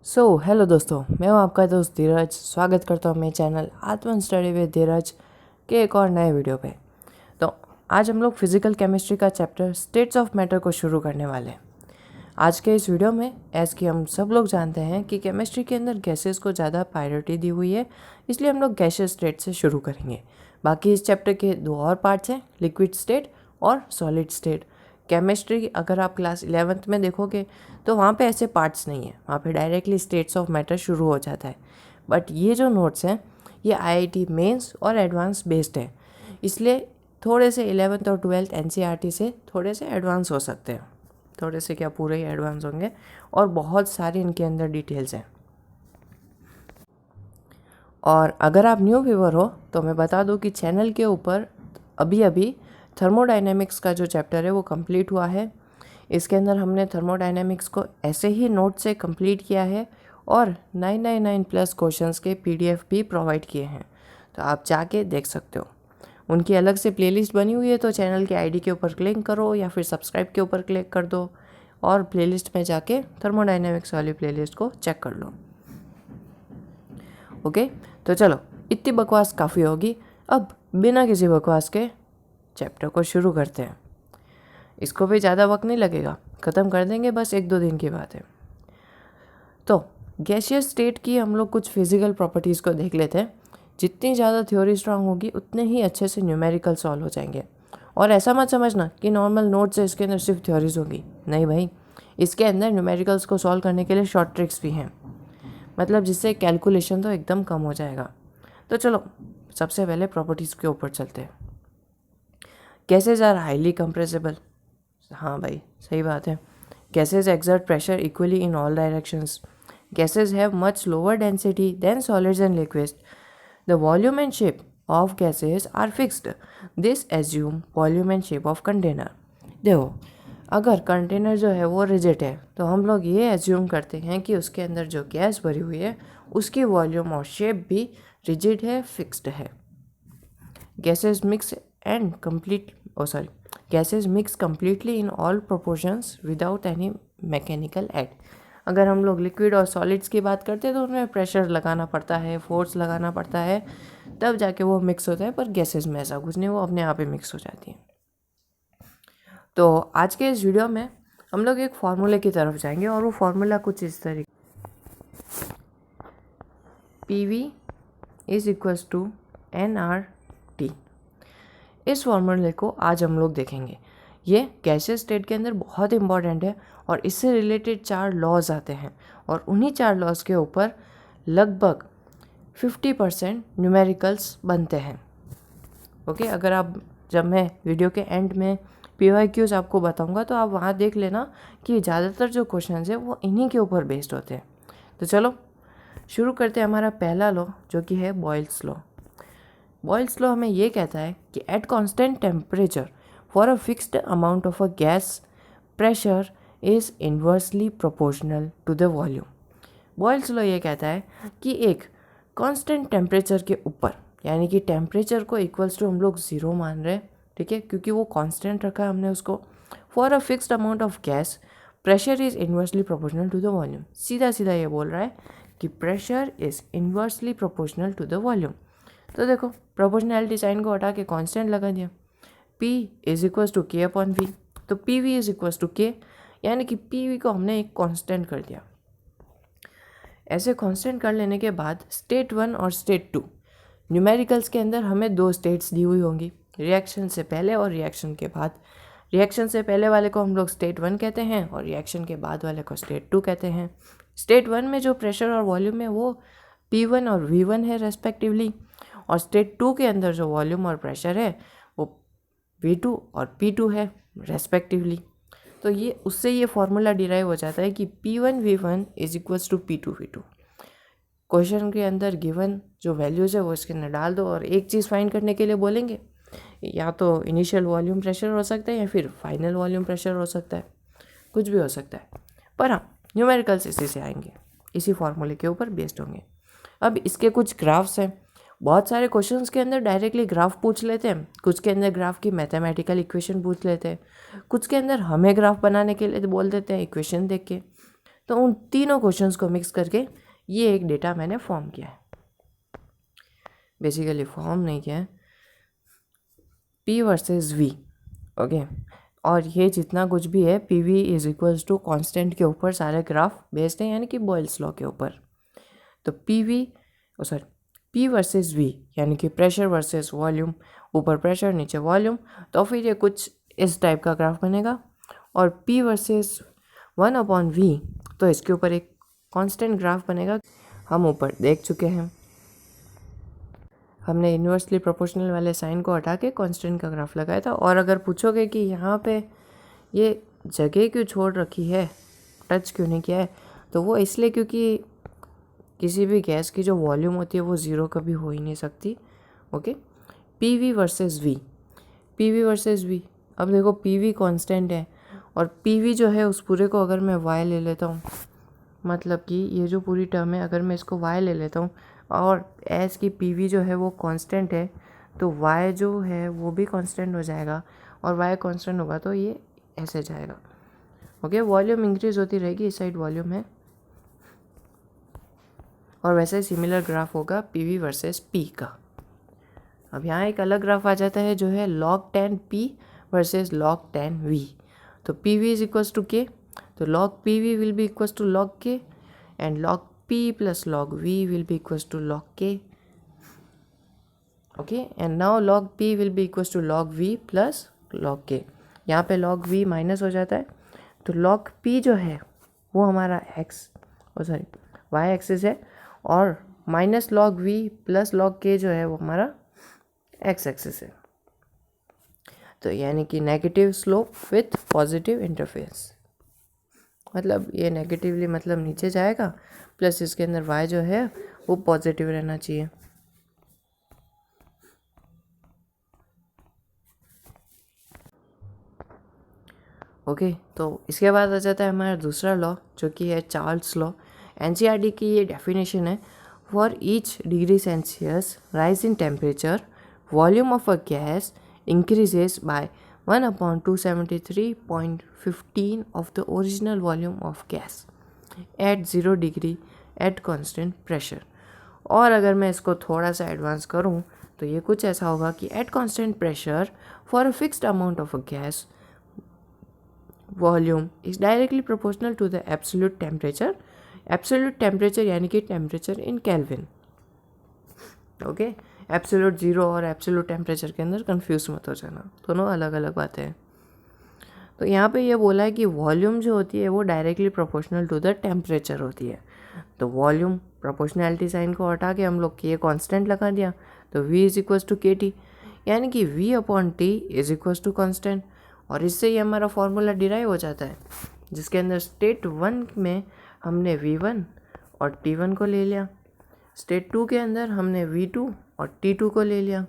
Hello दोस्तों, मैं हूं आपका दोस्त धीरज। स्वागत करता हूं मेरे चैनल आत्मन स्टडी विद धीरज के एक और नए वीडियो पे। तो आज हम लोग फिजिकल केमिस्ट्री का चैप्टर स्टेट्स ऑफ मैटर को शुरू करने वाले हैं। आज के इस वीडियो में ऐसे कि हम सब लोग जानते हैं कि केमिस्ट्री के अंदर गैसेस को ज़्यादा प्रायोरिटी दी हुई है, इसलिए हम लोग गैसियस स्टेट से शुरू करेंगे। बाकी इस चैप्टर के दो और पार्ट्स हैं, लिक्विड स्टेट और सॉलिड स्टेट। केमिस्ट्री अगर आप क्लास 11th में देखोगे तो वहाँ पे ऐसे पार्ट्स नहीं है, वहाँ पे डायरेक्टली स्टेट्स ऑफ मैटर शुरू हो जाता है। बट ये जो नोट्स हैं ये आईआईटी मेंस और एडवांस बेस्ड है, इसलिए थोड़े से 11th और 12th एनसीईआरटी से थोड़े से एडवांस हो सकते हैं। थोड़े से क्या, पूरे ही एडवांस होंगे और बहुत सारी इनके अंदर डिटेल्स हैं। और अगर आप न्यू व्यूअर हो तो मैं बता दूं कि चैनल के ऊपर अभी अभी थर्मोडायनेमिक्स का जो चैप्टर है वो कंप्लीट हुआ है। इसके अंदर हमने थर्मोडायनेमिक्स को ऐसे ही नोट से कंप्लीट किया है और 999 प्लस क्वेश्चंस के पीडीएफ भी प्रोवाइड किए हैं, तो आप जाके देख सकते हो। उनकी अलग से प्लेलिस्ट बनी हुई है, तो चैनल के आईडी के ऊपर क्लिक करो या फिर सब्सक्राइब के ऊपर क्लिक कर दो और प्लेलिस्ट में जाके थर्मोडायनेमिक्स वाली प्लेलिस्ट को चेक कर लो। ओके, तो चलो इतनी बकवास काफ़ी होगी। अब बिना किसी बकवास के चैप्टर को शुरू करते हैं। इसको भी ज़्यादा वक्त नहीं लगेगा, ख़त्म कर देंगे, बस 1-2 दिन की बात है। तो गैसियस स्टेट की हम लोग कुछ फिजिकल प्रॉपर्टीज़ को देख लेते हैं। जितनी ज़्यादा थ्योरी स्ट्रांग होगी उतने ही अच्छे से न्यूमेरिकल सॉल्व हो जाएंगे। और ऐसा मत समझना कि नॉर्मल नोट्स है इसके अंदर सिर्फ थ्योरीज होगी, नहीं भाई, इसके अंदर न्यूमेरिकल्स को सॉल्व करने के लिए शॉर्ट ट्रिक्स भी हैं, मतलब जिससे कैलकुलेशन तो एकदम कम हो जाएगा। तो चलो सबसे पहले प्रॉपर्टीज़ के ऊपर चलते हैं। Gases are highly compressible. हाँ भाई, सही बात है। Gases exert pressure equally in all directions. Gases have much lower density than solids and liquids. The volume and shape of gases are fixed. This assume volume and shape of container. देखो, अगर container जो है वो rigid है तो हम लोग ये एज्यूम करते हैं कि उसके अंदर जो गैस भरी हुई है उसकी वॉल्यूम और शेप भी रिजिड है, फिक्स्ड है। Gases mix and complete gases mix completely in all proportions without any mechanical aid. अगर हम लोग लिक्विड और सॉलिड्स की बात करते हैं तो उनमें प्रेशर लगाना पड़ता है, फोर्स लगाना पड़ता है, तब जाके वो मिक्स होता है। पर गैसेस में ऐसा कुछ नहीं, वो अपने आप ही मिक्स हो जाती हैं। तो आज के इस वीडियो में हम लोग एक फार्मूले की तरफ जाएंगे और वो फार्मूला कुछ इस तरीके, PV is equals to nRT। इस फार्मूले को आज हम लोग देखेंगे। ये गैसियस स्टेट के अंदर बहुत इंपॉर्टेंट है और इससे रिलेटेड 4 लॉज आते हैं और उन्हीं 4 लॉज के ऊपर लगभग 50% न्यूमेरिकल्स बनते हैं। ओके, अगर आप, जब मैं वीडियो के एंड में PYQs आपको बताऊंगा तो आप वहाँ देख लेना कि ज़्यादातर जो क्वेश्चंस है वो इन्हीं के ऊपर बेस्ड होते हैं। तो चलो शुरू करते हैं। हमारा पहला लॉ जो कि है बॉयल्स लॉ। बॉयल्स लॉ हमें ये कहता है कि at constant temperature for a fixed amount of a gas pressure is inversely proportional to the volume. Boyle's law ये कहता है कि एक कांस्टेंट टेम्परेचर के ऊपर, यानी कि टेम्परेचर को इक्वल्स टू हम लोग 0 मान रहे हैं, ठीक है, क्योंकि वो कांस्टेंट रखा है हमने उसको। For a fixed amount of gas pressure is inversely proportional to the volume. सीधा सीधा ये बोल रहा है कि pressure is inversely proportional to the volume. तो देखो, प्रोपोर्शनैलिटी साइन को हटा के कांस्टेंट लगा दिया, P इज इक्वल्स टू के अपॉन वी। तो PV इज इक्वल्स टू के, यानी कि PV को हमने एक कांस्टेंट कर दिया। ऐसे कांस्टेंट कर लेने के बाद स्टेट 1 और स्टेट 2 न्यूमेरिकल्स के अंदर हमें 2 स्टेट्स दी हुई होंगी, रिएक्शन से पहले और रिएक्शन के बाद। रिएक्शन से पहले वाले को हम लोग स्टेट 1 कहते हैं और रिएक्शन के बाद वाले को स्टेट 2 कहते हैं। स्टेट 1 में जो प्रेशर और वॉल्यूम है वो P1 और V1 है रेस्पेक्टिवली, और स्टेट 2 के अंदर जो वॉल्यूम और प्रेशर है वो V2 और P2 है रेस्पेक्टिवली। तो ये उससे ये फॉर्मूला डिराइव हो जाता है कि P1 V1 is equals to P2 V2। Question के अंदर गिवन जो वैल्यूज़ है वो इसके अंदर डाल दो और एक चीज़ फाइंड करने के लिए बोलेंगे, या तो इनिशियल वॉल्यूम प्रेशर हो सकता है या फिर फाइनल वॉल्यूम प्रेशर हो सकता है, कुछ भी हो सकता है। पर हाँ, न्यूमेरिकल्स इसी से आएंगे, इसी फॉर्मूले के ऊपर बेस्ड होंगे। अब इसके कुछ ग्राफ्स हैं। बहुत सारे क्वेश्चंस के अंदर डायरेक्टली ग्राफ पूछ लेते हैं, कुछ के अंदर ग्राफ की मैथमेटिकल इक्वेशन पूछ लेते हैं, कुछ के अंदर हमें ग्राफ बनाने के लिए बोल देते हैं इक्वेशन देख के। तो उन तीनों क्वेश्चंस को मिक्स करके ये एक डेटा मैंने फॉर्म किया है, बेसिकली फॉर्म नहीं किया है, P वर्सेस V। ओके, और ये जितना कुछ भी है PV is equals to constant के ऊपर सारे ग्राफ बेस्ड हैं, यानी कि बॉयल्स लॉ के ऊपर। तो P वर्सेस V यानी कि प्रेशर वर्सेस वॉल्यूम, ऊपर प्रेशर नीचे वॉल्यूम, तो फिर ये कुछ इस टाइप का ग्राफ बनेगा। और P वर्सेस 1/V, तो इसके ऊपर एक कांस्टेंट ग्राफ बनेगा। हम ऊपर देख चुके हैं, हमने इन्वर्सली प्रोपोर्शनल वाले साइन को हटा के कांस्टेंट का ग्राफ लगाया था। और अगर पूछोगे कि यहाँ पे ये जगह क्यों छोड़ रखी है, टच क्यों नहीं किया है, तो वो इसलिए क्योंकि किसी भी गैस की जो वॉल्यूम होती है वो ज़ीरो कभी हो ही नहीं सकती। Okay, PV versus V। अब देखो PV कांस्टेंट है और PV जो है उस पूरे को अगर मैं y ले लेता हूँ, मतलब कि ये जो पूरी टर्म है अगर मैं इसको y ले लेता हूँ और एस की PV जो है वो कांस्टेंट है, तो y जो है वो भी कांस्टेंट हो जाएगा और y कांस्टेंट होगा तो ये ऐसे जाएगा। ओके, वॉल्यूम इंक्रीज होती रहेगी, इस साइड वॉल्यूम है, और वैसे सिमिलर ग्राफ होगा PV वर्सेस P का। अब यहाँ एक अलग ग्राफ आ जाता है जो है log 10 P versus log 10 V। तो PV is equals to K, तो log PV will be equals to log K and log P plus log V will be equals to log K। Okay, and now log P will be equals to log V plus log K। यहाँ पे log V minus हो जाता है, तो log P जो है वो हमारा y एक्सिस है, और minus log V plus log K जो है वो हमारा x एक्सिस है। तो यानी कि negative slope with positive interference, मतलब ये नेगेटिवली मतलब नीचे जाएगा, प्लस इसके अंदर y जो है वो पॉजिटिव रहना चाहिए। ओके, तो इसके बाद आ जाता है हमारा दूसरा लॉ जो कि है चार्ल्स लॉ। एनसीईआरटी की ये डेफिनेशन है, for each degree Celsius rise in temperature volume of a gas increases by 1/273.15 of the original volume of gas at 0 degree at constant pressure। और अगर मैं इसको थोड़ा सा एडवांस करूँ तो ये कुछ ऐसा होगा कि at constant pressure for a fixed amount of a gas volume is directly proportional to the absolute temperature। absolute temperature यानी कि temperature in Kelvin। Okay, absolute zero और एब्सोल्यूट टेम्परेचर के अंदर कंफ्यूज मत हो जाना, दोनों अलग अलग बातें हैं। तो यहाँ पे ये बोला है कि वॉल्यूम जो होती है वो directly proportional to the temperature होती है। तो वॉल्यूम प्रोपोर्शनैलिटी साइन को हटा के हम लोग K कांस्टेंट लगा दिया, तो V is equals to KT, यानी कि V/T is equals to constant. और इससे ही हमारा फॉर्मूला डिराइव हो जाता है, जिसके अंदर स्टेट 1 में हमने V1 और T1 को ले लिया, स्टेट 2 के अंदर हमने V2 और T2 को ले लिया,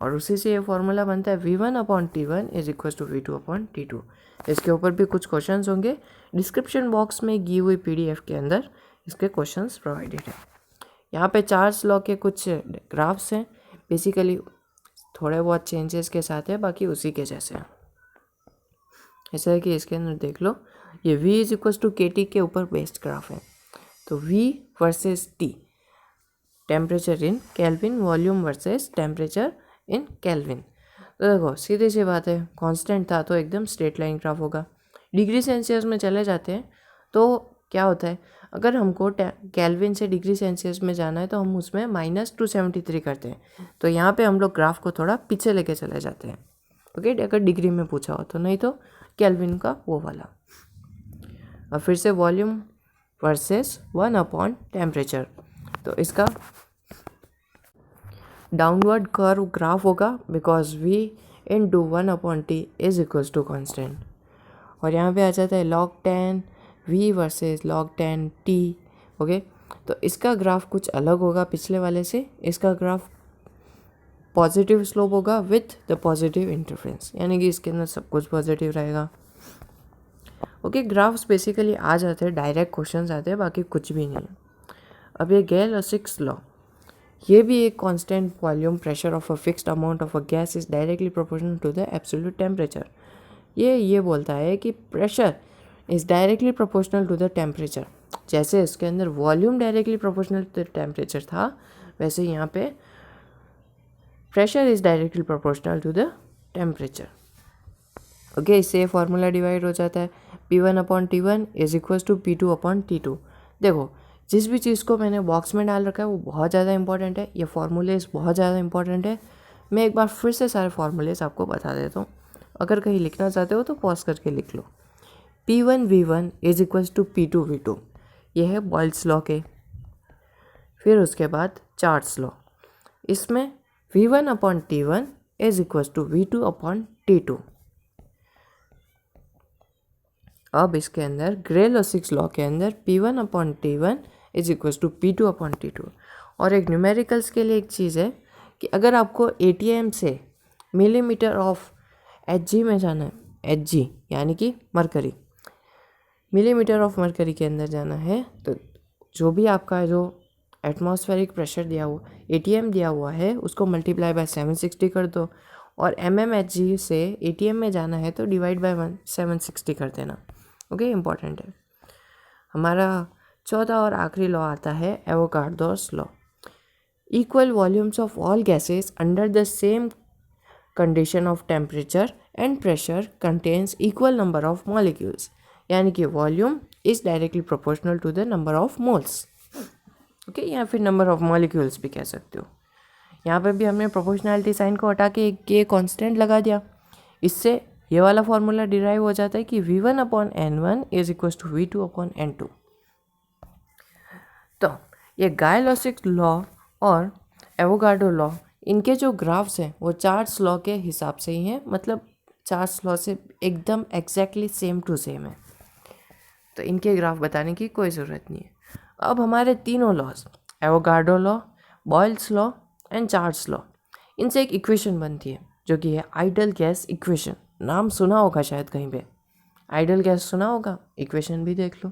और उसी से ये फॉर्मूला बनता है V1/T1 is equal to V2/T2। इसके ऊपर भी कुछ क्वेश्चंस होंगे, डिस्क्रिप्शन बॉक्स में दी हुई PDF के अंदर इसके क्वेश्चंस प्रोवाइडेड है। यहाँ पे चार्ल्स लॉ के कुछ ग्राफ्स हैं, बेसिकली थोड़े बहुत चेंजेस के साथ है, बाकी उसी के जैसे हैं। ऐसा है कि इसके अंदर देख लो, ये V is equal to KT के ऊपर बेस्ड ग्राफ है। तो V versus T, temperature in Kelvin, volume versus temperature in Kelvin. तो देखो सीधी सी बात है, कांस्टेंट था तो एकदम स्ट्रेट लाइन ग्राफ होगा। डिग्री सेल्सियस में चले जाते हैं तो क्या होता है, अगर हमको केल्विन से डिग्री सेल्सियस में जाना है तो हम उसमें -273 करते हैं। तो यहाँ पे हम लोग ग्राफ को थोड़ा पीछे लेके चले जाते हैं। ओके, अगर डिग्री में पूछा हो तो, नहीं तो केल्विन का वो वाला। और फिर से वॉल्यूम वर्सेस 1/टेम्परेचर, तो इसका डाउनवर्ड कर्व ग्राफ होगा because V into 1/T is equals to constant. और यहाँ पे आ जाता है log 10 V वर्सेस log 10 T। ओके, तो इसका ग्राफ कुछ अलग होगा पिछले वाले से, इसका ग्राफ पॉजिटिव स्लोप होगा विथ द पॉजिटिव इंटरफेरेंस, यानी कि इसके अंदर सब कुछ पॉजिटिव रहेगा। ओके, ग्राफ्स बेसिकली आ जाते हैं, डायरेक्ट क्वेश्चंस आते हैं, बाकी कुछ भी नहीं। अब ये गेल और 6 लॉ, ये भी एक constant volume pressure of a fixed amount of a gas is directly proportional to the absolute temperature. ये बोलता है कि pressure is directly proportional to the temperature. जैसे इसके अंदर volume directly proportional to the temperature था, वैसे यहाँ पे pressure is directly proportional to the temperature. Okay, इससे ये फॉर्मूला डिवाइड हो जाता है, P1/T1 is equal to P2/T2। देखो, जिस भी चीज़ को मैंने बॉक्स में डाल रखा है वो बहुत ज़्यादा इंपॉर्टेंट है, ये फॉर्मूलेज बहुत ज़्यादा इंपॉर्टेंट है। मैं एक बार फिर से सारे फॉर्मूलेज आपको बता देता हूँ, अगर कहीं लिखना चाहते हो तो पॉज करके लिख लो। P1V1 is equal to P2V2, ये है बॉयल्स लॉ के। फिर उसके बाद चार्ल्स लॉ, इसमें V1/T1 is equal to V2/T2। अब इसके अंदर ग्रे-लॉसिक्स लॉ के अंदर P1/T1 is equal to P2/T2। और एक न्यूमेरिकल्स के लिए एक चीज़ है कि अगर आपको ATM से मिलीमीटर ऑफ Hg में जाना है, Hg यानी कि मरकरी, मिलीमीटर ऑफ मरकरी के अंदर जाना है, तो जो भी आपका जो एटमॉस्फेरिक प्रेशर दिया हुआ ATM दिया हुआ है उसको मल्टीप्लाई बाय 760 कर दो, और mmHg से ATM में जाना है तो डिवाइड बाय 760 कर देना। ओके, इम्पॉर्टेंट है। हमारा चौथा और आखिरी लॉ आता है Avogadro's law. Equal volumes of all gases under the same condition of temperature and pressure contains equal number of molecules, यानी कि volume is directly proportional to the number of moles. Okay, या फिर number of molecules भी कह सकते हो। यहाँ पे भी हमने प्रोपोर्शनैलिटी साइन को हटा के एक कांस्टेंट लगा दिया, इससे ये वाला फॉर्मूला डिराइव हो जाता है कि V1/N1 is equal to V2/N2। तो ये गाय-लॉसिक्स लॉ और एवोगाड्रो लॉ, इनके जो ग्राफ्स हैं वो चार्ल्स लॉ के हिसाब से ही हैं, मतलब चार्ल्स लॉ से एकदम एग्जैक्टली सेम टू सेम है, तो इनके ग्राफ बताने की कोई ज़रूरत नहीं है। अब हमारे तीनों laws, Avogadro law, Boyle's law and Charles law, इनसे एक इक्वेशन बनती है जो कि है आइडल गैस इक्वेशन। नाम सुना होगा शायद कहीं पे, आइडल गैस सुना होगा, इक्वेशन भी देख लो।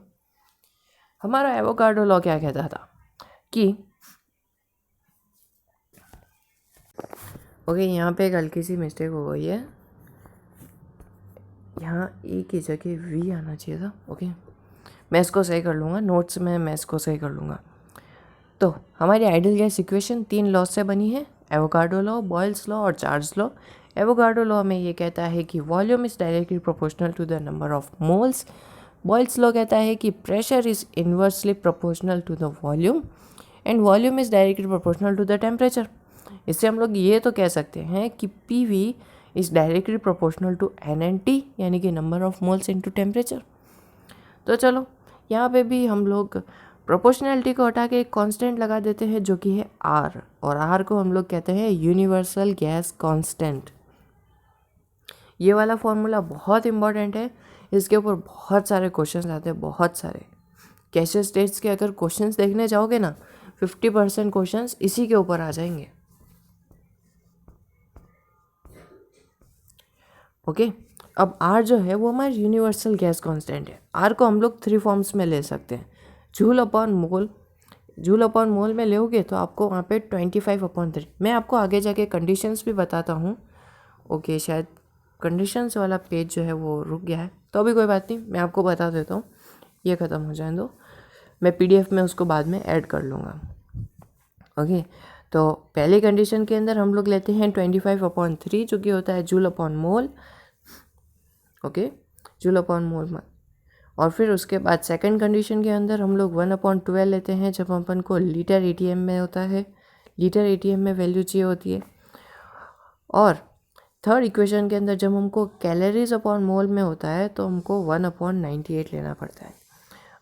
हमारा एवोगाड्रो लॉ क्या कहता था कि ओके, यहाँ पे एक हल्की सी मिस्टेक हो गई है, यहाँ ए की जगह वी आना चाहिए था। ओके, मैं इसको सही कर लूँगा, नोट्स में मैं इसको सही कर लूँगा। तो हमारी आइडल गैस इक्वेशन 3 लॉ से बनी है, एवोगाड्रो लॉ, बॉयल्स लॉ और चार्ल्स लॉ। एवोगाड्रो लॉ में ये कहता है कि volume is directly proportional to the number of moles. Boyle's law कहता है कि pressure is inversely proportional to the volume and volume is directly proportional to the temperature. इससे हम लोग ये तो कह सकते हैं कि PV is directly proportional to NNT, यानी कि number of moles into temperature. तो चलो, यहाँ पे भी हम लोग प्रोपोर्शनैलिटी को हटा के एक कांस्टेंट लगा देते हैं जो कि है R, और R को हम लोग कहते हैं यूनिवर्सल गैस कांस्टेंट। ये वाला फॉर्मूला बहुत इंपॉर्टेंट है, इसके ऊपर बहुत सारे क्वेश्चंस आते हैं, बहुत सारे गैसियस स्टेट्स के अगर क्वेश्चंस देखने जाओगे ना, 50% क्वेश्चंस इसी के ऊपर आ जाएंगे। ओके, अब R जो है वो हमारी यूनिवर्सल गैस कांस्टेंट है। R को हम लोग 3 फॉर्म्स में ले सकते हैं, joule upon mole. Joule upon mole में लोगे तो आपको वहाँ पे 25/3। मैं आपको आगे जाके कंडीशंस भी बताता हूँ। ओके, शायद कंडीशंस वाला पेज जो है वो रुक गया है, तो अभी कोई बात नहीं, मैं आपको बता देता हूँ, ये ख़त्म हो जाए दो, मैं PDF में उसको बाद में ऐड कर लूँगा। ओके, तो पहली कंडीशन के अंदर हम लोग लेते हैं 25/3 जो कि होता है joule upon mole. Okay, joule upon mole. और फिर उसके बाद सेकंड कंडीशन के अंदर हम लोग 1/12 लेते हैं जब अपन को लीटर ATM में होता है, लीटर ATM में वैल्यू चाहिए होती है। और थर्ड इक्वेशन के अंदर जब हमको कैलोरीज अपॉन मोल में होता है तो हमको 1/98 लेना पड़ता है।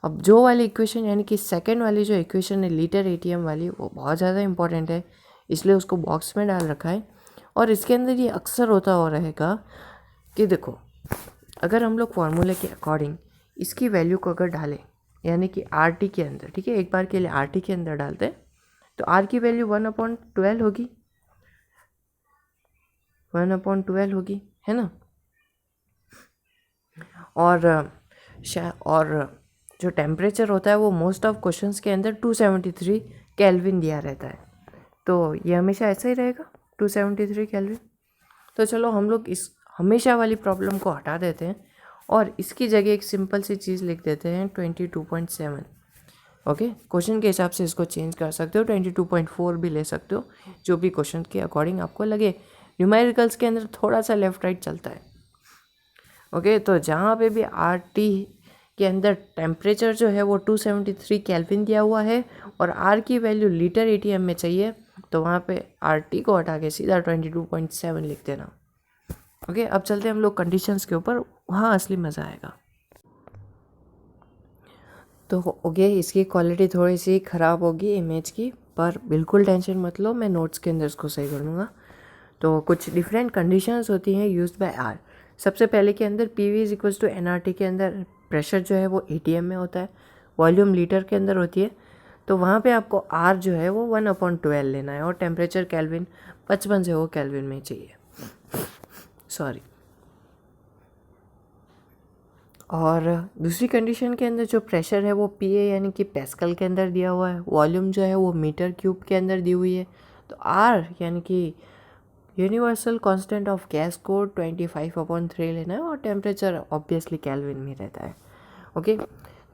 अब जो वाली इक्वेशन यानी कि सेकंड वाली जो इक्वेशन है लीटर ATM वाली, वो बहुत ज़्यादा इंपॉर्टेंट है, इसलिए उसको बॉक्स में डाल रखा है। और इसके अंदर ये अक्सर होता हो रहेगा कि देखो, अगर हम लोग फार्मूले के अकॉर्डिंग इसकी वैल्यू को अगर डालें, यानी कि RT के अंदर, ठीक है, एक बार के लिए RT के अंदर डालते हैं तो R की वैल्यू 1/12 होगी, 1/12 होगी, है ना। और जो टेम्परेचर होता है वो मोस्ट ऑफ क्वेश्चंस के अंदर 273 केल्विन दिया रहता है, तो ये हमेशा ऐसा ही रहेगा 273 केल्विन। तो चलो हम लोग इस हमेशा वाली प्रॉब्लम को हटा देते हैं और इसकी जगह एक सिंपल सी चीज़ लिख देते हैं 22.7। ओके, क्वेश्चन के हिसाब से इसको चेंज कर सकते हो, 22.4 भी ले सकते हो, जो भी क्वेश्चन के अकॉर्डिंग आपको लगे। न्यूमेरिकल्स के अंदर थोड़ा सा लेफ्ट राइट चलता है। ओके, तो जहाँ पे भी आर टी के अंदर टेम्परेचर जो है वो 273 केल्विन दिया हुआ है और आर की वैल्यू लीटर एटीएम में चाहिए, तो वहाँ पे आर टी को हटा के सीधा 22.7 लिख देना। ओके, अब चलते हैं हम लोग कंडीशंस के ऊपर, वहाँ असली मज़ा आएगा। तो ओके, इसकी क्वालिटी थोड़ी सी ख़राब होगी इमेज की, पर बिल्कुल टेंशन मत लो, मैं नोट्स के अंदर इसको सही कर दूँगा। तो कुछ डिफरेंट कंडीशंस होती हैं यूज्ड बाय आर। सबसे पहले के अंदर P V is equals to N R T के अंदर प्रेशर जो है वो ATM में होता है, वॉल्यूम लीटर के अंदर होती है, तो वहाँ पे आपको आर जो है वो 1/12 लेना है और टेम्परेचर केल्विन 55 से वो केल्विन में चाहिए, सॉरी। और दूसरी कंडीशन के अंदर जो प्रेशर है वो PA यानी कि पैस्कल के अंदर दिया हुआ है, वॉल्यूम जो है वो मीटर क्यूब के अंदर दी हुई है, तो आर यानी कि यूनिवर्सल कांस्टेंट ऑफ गैस को 25/3 लेना है और टेम्परेचर ऑब्वियसली केल्विन में रहता है। ओके,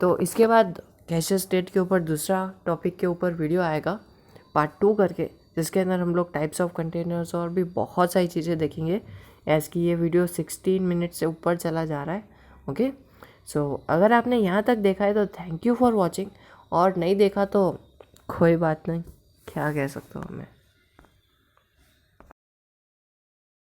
तो इसके बाद गैसियस स्टेट के ऊपर दूसरा टॉपिक के ऊपर वीडियो आएगा पार्ट 2 करके, जिसके अंदर हम लोग टाइप्स ऑफ कंटेनर्स और भी बहुत सारी चीज़ें देखेंगे। एज़ की ये वीडियो 16 मिनट से ऊपर चला जा रहा है। ओके, सो अगर आपने यहाँ तक देखा है तो थैंक यू फॉर वॉचिंग, और नहीं देखा तो कोई बात नहीं, क्या कह सकता हूँ मैं।